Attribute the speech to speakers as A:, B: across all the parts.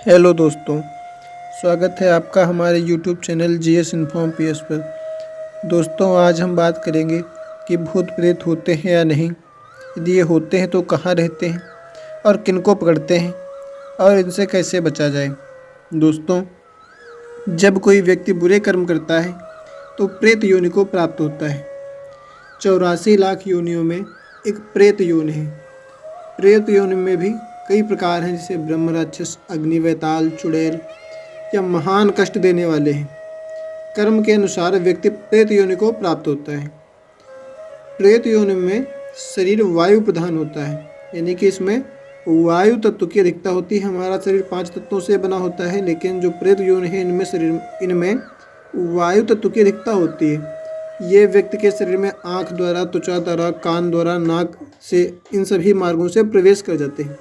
A: Hello दोस्तों, स्वागत है आपका हमारे YouTube channel GS inform PS पर। दोस्तों, आज हम बात करेंगे कि भूत प्रेत होते हैं या नहीं, यदि ये होते हैं तो कहाँ रहते हैं और किनको पकड़ते हैं और इनसे कैसे बचा जाए। दोस्तों, जब कोई व्यक्ति बुरे कर्म करता है तो प्रेत योनि को प्राप्त होता है। 84 लाख योनियों में एक प्रेत योनि है। प्रेत योनि में भी कई प्रकार हैं, जैसे ब्रह्म, राक्षस, अग्नि, वैताल, चुड़ैल या महान कष्ट देने वाले हैं। कर्म के अनुसार व्यक्ति प्रेत योनि को प्राप्त होता है। प्रेत योनि में शरीर वायु प्रधान होता है, यानी कि इसमें वायु तत्व की अधिकता होती है। हमारा शरीर 5 तत्वों से बना होता है, लेकिन जो प्रेत योनि है इनमें वायु तत्व की अधिकता होती है। ये व्यक्ति के शरीर में आँख द्वारा, त्वचा द्वारा, कान द्वारा, नाक से, इन सभी मार्गों से प्रवेश कर जाते हैं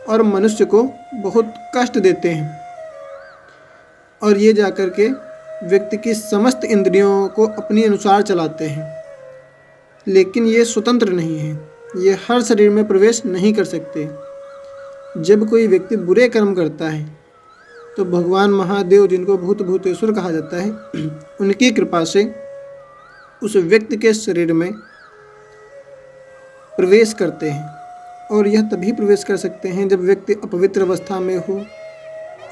A: और मनुष्य को बहुत कष्ट देते हैं। और ये जाकर के व्यक्ति की समस्त इंद्रियों को अपने अनुसार चलाते हैं, लेकिन ये स्वतंत्र नहीं है। ये हर शरीर में प्रवेश नहीं कर सकते। जब कोई व्यक्ति बुरे कर्म करता है तो भगवान महादेव, जिनको भूत भूतेश्वर कहा जाता है, उनकी कृपा से उस व्यक्ति के शरीर में प्रवेश करते हैं। और यह तभी प्रवेश कर सकते हैं जब व्यक्ति अपवित्र अवस्था में हो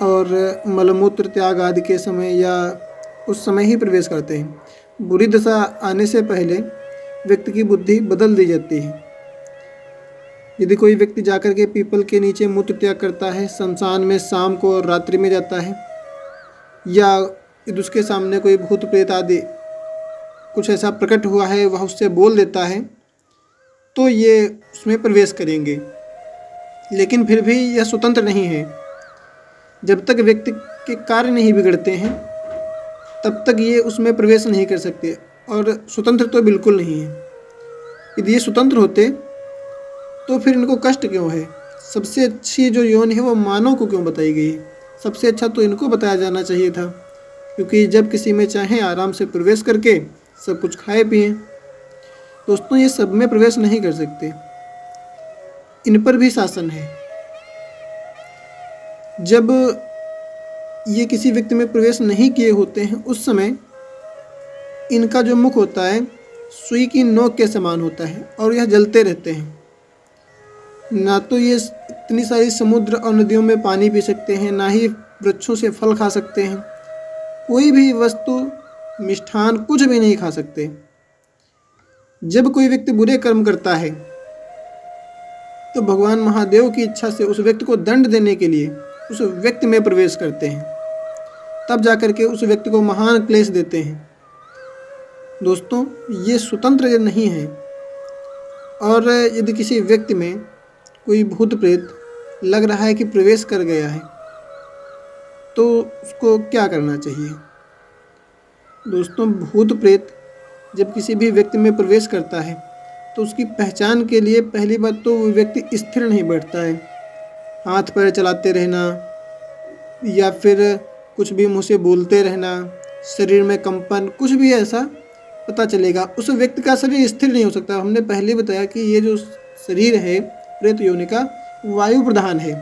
A: और मलमूत्र त्याग आदि के समय, या उस समय ही प्रवेश करते हैं। बुरी दशा आने से पहले व्यक्ति की बुद्धि बदल दी जाती है। यदि कोई व्यक्ति जाकर के पीपल के नीचे मूत्र त्याग करता है, शमशान में शाम को और रात्रि में जाता है, या यदि उसके सामने कोई भूत प्रेत आदि कुछ ऐसा प्रकट हुआ है, वह उससे बोल देता है, तो ये उसमें प्रवेश करेंगे। लेकिन फिर भी यह स्वतंत्र नहीं है। जब तक व्यक्ति के कार्य नहीं बिगड़ते हैं तब तक ये उसमें प्रवेश नहीं कर सकते, और स्वतंत्र तो बिल्कुल नहीं है। यदि ये स्वतंत्र होते तो फिर इनको कष्ट क्यों है? सबसे अच्छी जो योनि है वो मानव को क्यों बताई गई है? सबसे अच्छा तो इनको बताया जाना चाहिए था, क्योंकि जब किसी में चाहें आराम से प्रवेश करके सब कुछ खाए पिए। दोस्तों, ये सब में प्रवेश नहीं कर सकते, इन पर भी शासन है। जब ये किसी व्यक्ति में प्रवेश नहीं किए होते हैं, उस समय इनका जो मुख होता है सुई की नोक के समान होता है और यह जलते रहते हैं। ना तो ये इतनी सारी समुद्र और नदियों में पानी पी सकते हैं, ना ही वृक्षों से फल खा सकते हैं। कोई भी वस्तु, मिष्ठान, कुछ भी नहीं खा सकते। जब कोई व्यक्ति बुरे कर्म करता है तो भगवान महादेव की इच्छा से उस व्यक्ति को दंड देने के लिए उस व्यक्ति में प्रवेश करते हैं, तब जाकर के उस व्यक्ति को महान क्लेश देते हैं। दोस्तों, ये स्वतंत्र नहीं है। और यदि किसी व्यक्ति में कोई भूत प्रेत लग रहा है कि प्रवेश कर गया है, तो उसको क्या करना चाहिए? दोस्तों, भूत प्रेत जब किसी भी व्यक्ति में प्रवेश करता है तो उसकी पहचान के लिए पहली बात तो वो व्यक्ति स्थिर नहीं बैठता है। हाथ पैर चलाते रहना या फिर कुछ भी मुँह से बोलते रहना, शरीर में कंपन, कुछ भी ऐसा पता चलेगा। उस व्यक्ति का शरीर स्थिर नहीं हो सकता। हमने पहले बताया कि ये जो शरीर है प्रेत योनि का, वायु प्रधान है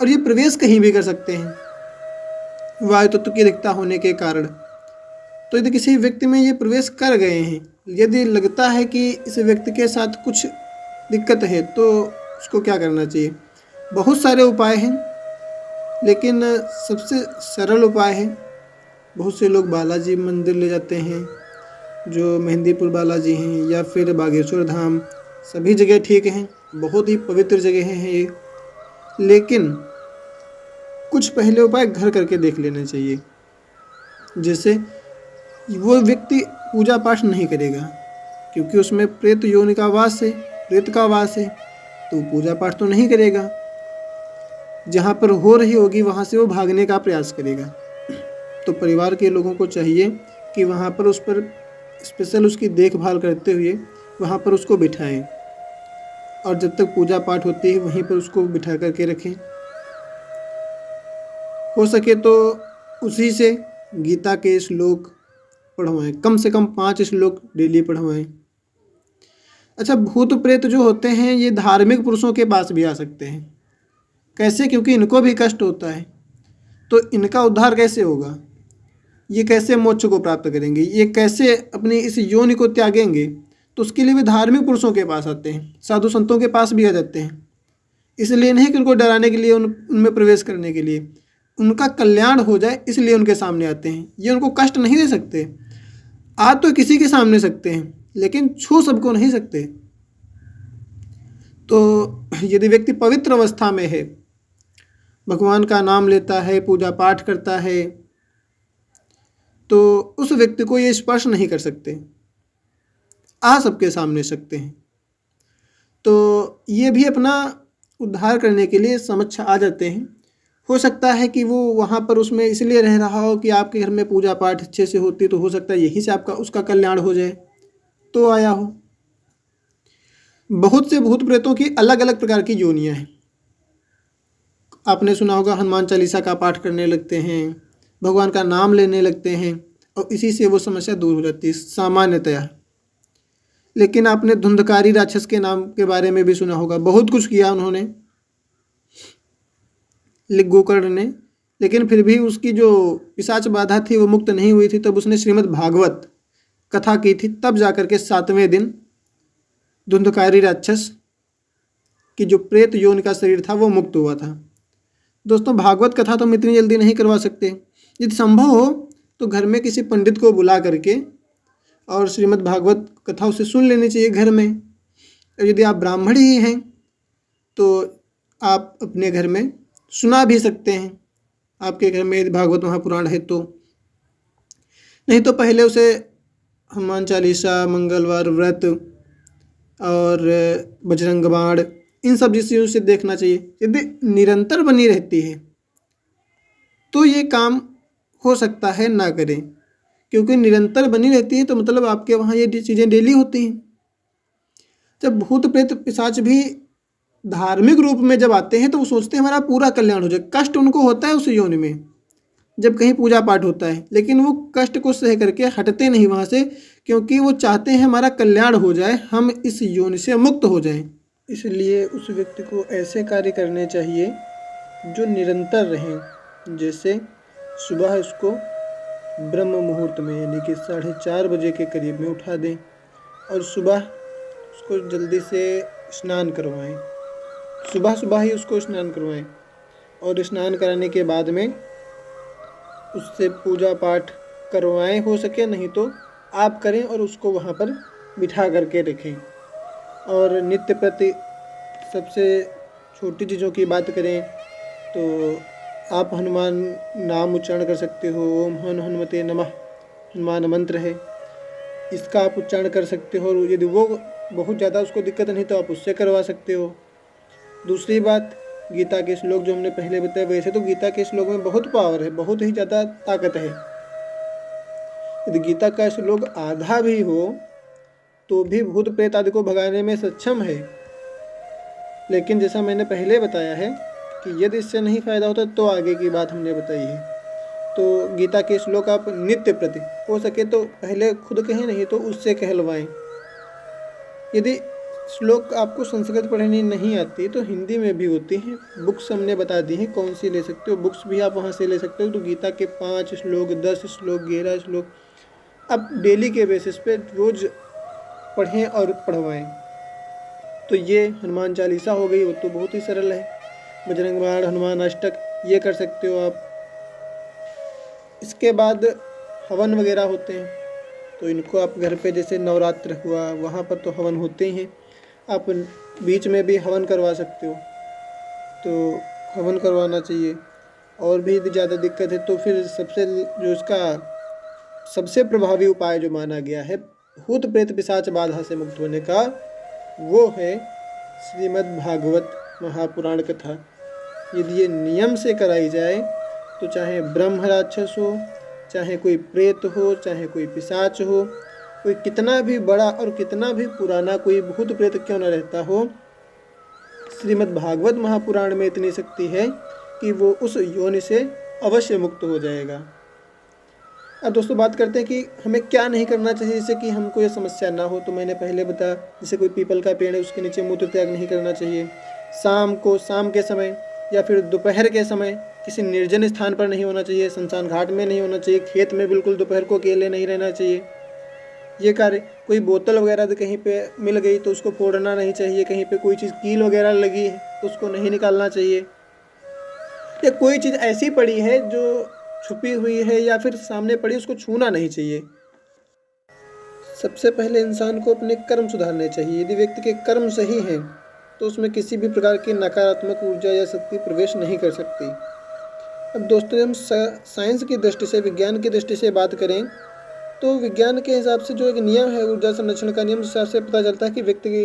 A: और ये प्रवेश कहीं भी कर सकते हैं वायु तत्व की अधिकता होने के कारण। तो यदि किसी व्यक्ति में ये प्रवेश कर गए हैं, यदि लगता है कि इस व्यक्ति के साथ कुछ दिक्कत है, तो उसको क्या करना चाहिए? बहुत सारे उपाय हैं, लेकिन सबसे सरल उपाय है, बहुत से लोग बालाजी मंदिर ले जाते हैं, जो मेहंदीपुर बालाजी हैं, या फिर बागेश्वर धाम। सभी जगह ठीक हैं, बहुत ही पवित्र जगह हैं ये। लेकिन कुछ पहले उपाय घर करके देख लेने चाहिए। जैसे वो व्यक्ति पूजा पाठ नहीं करेगा, क्योंकि उसमें प्रेत योनि का वास है, प्रेत का वास है, तो पूजा पाठ तो नहीं करेगा। जहाँ पर हो रही होगी वहाँ से वो भागने का प्रयास करेगा। तो परिवार के लोगों को चाहिए कि वहाँ पर उस पर स्पेशल उसकी देखभाल करते हुए वहाँ पर उसको बिठाएं, और जब तक पूजा पाठ होती है वहीं पर उसको बिठा करके रखें। हो सके तो उसी से गीता के श्लोक पढ़वाएं, कम से कम 5 श्लोक डेली पढ़वाएं। अच्छा, भूत प्रेत जो होते हैं ये धार्मिक पुरुषों के पास भी आ सकते हैं। कैसे? क्योंकि इनको भी कष्ट होता है। तो इनका उद्धार कैसे होगा? ये कैसे मोक्ष को प्राप्त करेंगे? ये कैसे अपनी इस योनि को त्यागेंगे? तो उसके लिए वे धार्मिक पुरुषों के पास आते हैं, साधु संतों के पास भी आ जाते हैं। इसलिए नहीं कि उनको डराने के लिए, उनमें प्रवेश करने के लिए, उनका कल्याण हो जाए इसलिए उनके सामने आते हैं। ये उनको कष्ट नहीं दे सकते। आ तो किसी के सामने सकते हैं, लेकिन छू सबको नहीं सकते। तो यदि व्यक्ति पवित्र अवस्था में है, भगवान का नाम लेता है, पूजा पाठ करता है, तो उस व्यक्ति को ये स्पर्श नहीं कर सकते, आ सबके सामने सकते हैं। तो ये भी अपना उद्धार करने के लिए समक्ष आ जाते हैं। हो सकता है कि वो वहाँ पर उसमें इसलिए रह रहा हो कि आपके घर में पूजा पाठ अच्छे से होती, तो हो सकता है यहीं से आपका उसका कल्याण हो जाए, तो आया हो। बहुत से भूत प्रेतों की अलग अलग प्रकार की योनियाँ हैं। आपने सुना होगा, हनुमान चालीसा का पाठ करने लगते हैं, भगवान का नाम लेने लगते हैं, और इसी से वो समस्या दूर हो जाती है सामान्यतया। लेकिन आपने धुंधकारी राक्षस के नाम के बारे में भी सुना होगा। बहुत कुछ किया उन्होंने, गोकर्ण ने, लेकिन फिर भी उसकी जो पिशाच बाधा थी वो मुक्त नहीं हुई थी। तब उसने श्रीमद् भागवत कथा की थी, तब जाकर के 7वें दिन धुंधकारी राक्षस की जो प्रेत योनि का शरीर था वो मुक्त हुआ था। दोस्तों, भागवत कथा तो हम इतनी जल्दी नहीं करवा सकते। यदि संभव हो तो घर में किसी पंडित को बुला करके और श्रीमद् भागवत कथा उसे सुन लेनी चाहिए घर में। और यदि आप ब्राह्मण ही हैं तो आप अपने घर में सुना भी सकते हैं, आपके घर में यदि भागवत महापुराण है तो। नहीं तो पहले उसे हनुमान चालीसा, मंगलवार व्रत और बजरंग बाण, इन सब चीज़ों से देखना चाहिए। यदि निरंतर बनी रहती है तो ये काम हो सकता है ना करें, क्योंकि निरंतर बनी रहती है तो मतलब आपके वहाँ ये चीज़ें डेली होती हैं। जब भूत प्रेत पिशाच भी धार्मिक रूप में जब आते हैं तो वो सोचते हैं हमारा पूरा कल्याण हो जाए। कष्ट उनको होता है उस योनि में जब कहीं पूजा पाठ होता है, लेकिन वो कष्ट को सह करके हटते नहीं वहाँ से, क्योंकि वो चाहते हैं हमारा कल्याण हो जाए, हम इस योनि से मुक्त हो जाएं। इसलिए उस व्यक्ति को ऐसे कार्य करने चाहिए जो निरंतर रहें। जैसे सुबह उसको ब्रह्म मुहूर्त में, यानी कि 4:30 बजे के करीब में उठा दें और सुबह उसको जल्दी से स्नान करवाएं। सुबह सुबह ही उसको स्नान करवाएं और स्नान कराने के बाद में उससे पूजा पाठ करवाएं, हो सके नहीं तो आप करें और उसको वहाँ पर बिठा करके रखें। और नित्य प्रति सबसे छोटी चीज़ों की बात करें तो आप हनुमान नाम उच्चारण कर सकते हो। ओम हन हनुमते नमः हनुमान मंत्र है, इसका आप उच्चारण कर सकते हो। यदि वो बहुत ज़्यादा उसको दिक्कत नहीं तो आप उससे करवा सकते हो। दूसरी बात, गीता के श्लोक जो हमने पहले बताया, वैसे तो गीता के श्लोक में बहुत पावर है, बहुत ही ज़्यादा ताकत है। यदि गीता का श्लोक आधा भी हो तो भी भूत प्रेत आदि को भगाने में सक्षम है। लेकिन जैसा मैंने पहले बताया है कि यदि इससे नहीं फ़ायदा होता तो आगे की बात हमने बताई है। तो गीता के श्लोक आप नित्य प्रति, हो सके तो पहले खुद कहें, नहीं तो उससे कहलवाएं। यदि श्लोक आपको संस्कृत पढ़नी नहीं आती तो हिंदी में भी होती हैं, बुक्स हमने बता दी हैं कौन सी ले सकते हो, बुक्स भी आप वहाँ से ले सकते हो। तो गीता के 5 श्लोक, 10 श्लोक, 11 श्लोक आप डेली के बेसिस पे रोज़ पढ़ें और पढ़वाएं। तो ये हनुमान चालीसा हो गई, वो तो बहुत ही सरल है। बजरंग बाण, हनुमान अष्टक, ये कर सकते हो आप। इसके बाद हवन वगैरह होते हैं, तो इनको आप घर पे, जैसे नवरात्र हुआ वहाँ पर तो हवन होते ही हैं, आप बीच में भी हवन करवा सकते हो, तो हवन करवाना चाहिए। और भी यदि ज़्यादा दिक्कत है तो फिर सबसे प्रभावी उपाय जो माना गया है भूत प्रेत पिशाच बाधा से मुक्त होने का, वो है श्रीमद् भागवत महापुराण कथा। यदि ये नियम से कराई जाए तो चाहे ब्रह्म राक्षस हो, चाहे कोई प्रेत हो, चाहे कोई पिशाच हो, कोई कितना भी बड़ा और कितना भी पुराना कोई भूत प्रेत क्यों न रहता हो, श्रीमद् भागवत महापुराण में इतनी शक्ति है कि वो उस योनि से अवश्य मुक्त हो जाएगा। अब दोस्तों बात करते हैं कि हमें क्या नहीं करना चाहिए जिससे कि हमको ये समस्या ना हो। तो मैंने पहले बताया, जैसे कोई पीपल का पेड़ है उसके नीचे मूत्र त्याग नहीं करना चाहिए। शाम के समय या फिर दोपहर के समय किसी निर्जन स्थान पर नहीं होना चाहिए, शमशान घाट में नहीं होना चाहिए, खेत में बिल्कुल दोपहर को अकेले नहीं रहना चाहिए। ये कार्य, कोई बोतल वगैरह कहीं पे मिल गई तो उसको फोड़ना नहीं चाहिए, कहीं पे कोई चीज़ कील वगैरह लगी है तो उसको नहीं निकालना चाहिए, या कोई चीज़ ऐसी पड़ी है जो छुपी हुई है या फिर सामने पड़ी उसको छूना नहीं चाहिए। सबसे पहले इंसान को अपने कर्म सुधारने चाहिए। यदि व्यक्ति के कर्म सही हैं तो उसमें किसी भी प्रकार की नकारात्मक ऊर्जा या शक्ति प्रवेश नहीं कर सकती। अब दोस्तों, हम साइंस की दृष्टि से, विज्ञान की दृष्टि से बात करें तो विज्ञान के हिसाब से जो एक नियम है ऊर्जा संरक्षण का नियम, जिससे से पता चलता है कि व्यक्ति की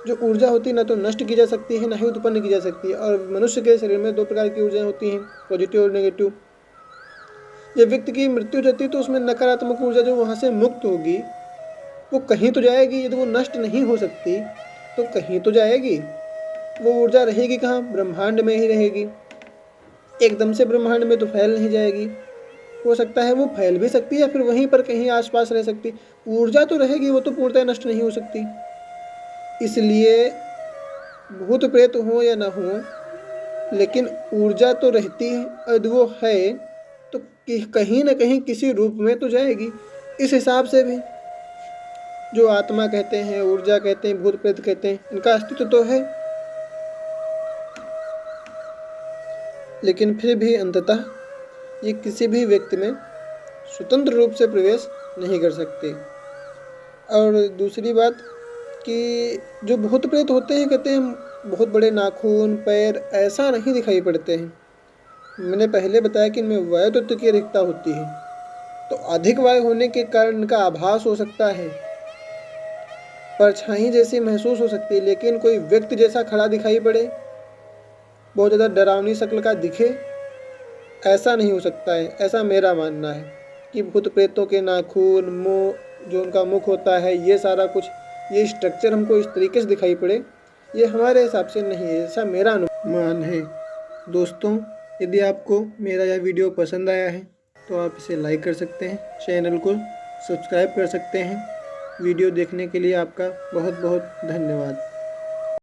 A: जो ऊर्जा होती है ना तो नष्ट की जा सकती है, ना ही उत्पन्न की जा सकती है। और मनुष्य के शरीर में 2 प्रकार की ऊर्जाएं होती हैं, पॉजिटिव और नेगेटिव। जब व्यक्ति की मृत्यु हो जाती है तो उसमें नकारात्मक ऊर्जा जो वहाँ से मुक्त होगी वो कहीं तो जाएगी। यदि वो नष्ट नहीं हो सकती तो कहीं तो जाएगी। वो ऊर्जा रहेगी कहाँ? ब्रह्मांड में ही रहेगी। एकदम से ब्रह्मांड में तो फैल नहीं जाएगी। हो सकता है वो फैल भी सकती है या फिर वहीं पर कहीं आसपास रह सकती। ऊर्जा तो रहेगी, वो तो पूर्णतः नष्ट नहीं हो सकती। इसलिए भूत प्रेत हो या ना हो, लेकिन ऊर्जा तो रहती है, और वो है तो कहीं ना कहीं किसी रूप में तो जाएगी। इस हिसाब से भी जो आत्मा कहते हैं, ऊर्जा कहते हैं, भूत प्रेत कहते हैं, इनका अस्तित्व तो है, लेकिन फिर भी अंततः ये किसी भी व्यक्ति में स्वतंत्र रूप से प्रवेश नहीं कर सकते। और दूसरी बात कि जो भूत प्रेत होते हैं, कहते हैं बहुत बड़े नाखून, पैर ऐसा नहीं दिखाई पड़ते हैं। मैंने पहले बताया कि इनमें वायु तत्व की अधिकता होती है, तो अधिक वायु होने के कारण इनका आभास हो सकता है, परछाई जैसी महसूस हो सकती है, लेकिन कोई व्यक्ति जैसा खड़ा दिखाई पड़े, बहुत ज़्यादा डरावनी शक्ल का दिखे, ऐसा नहीं हो सकता है। ऐसा मेरा मानना है कि भूत प्रेतों के नाखून, मुँह, जो उनका मुख होता है, ये सारा कुछ, ये स्ट्रक्चर हमको इस तरीके से दिखाई पड़े, ये हमारे हिसाब से नहीं है। ऐसा मेरा अनुमान है। दोस्तों, यदि आपको मेरा यह वीडियो पसंद आया है तो आप इसे लाइक कर सकते हैं, चैनल को सब्सक्राइब कर सकते हैं। वीडियो देखने के लिए आपका बहुत बहुत धन्यवाद।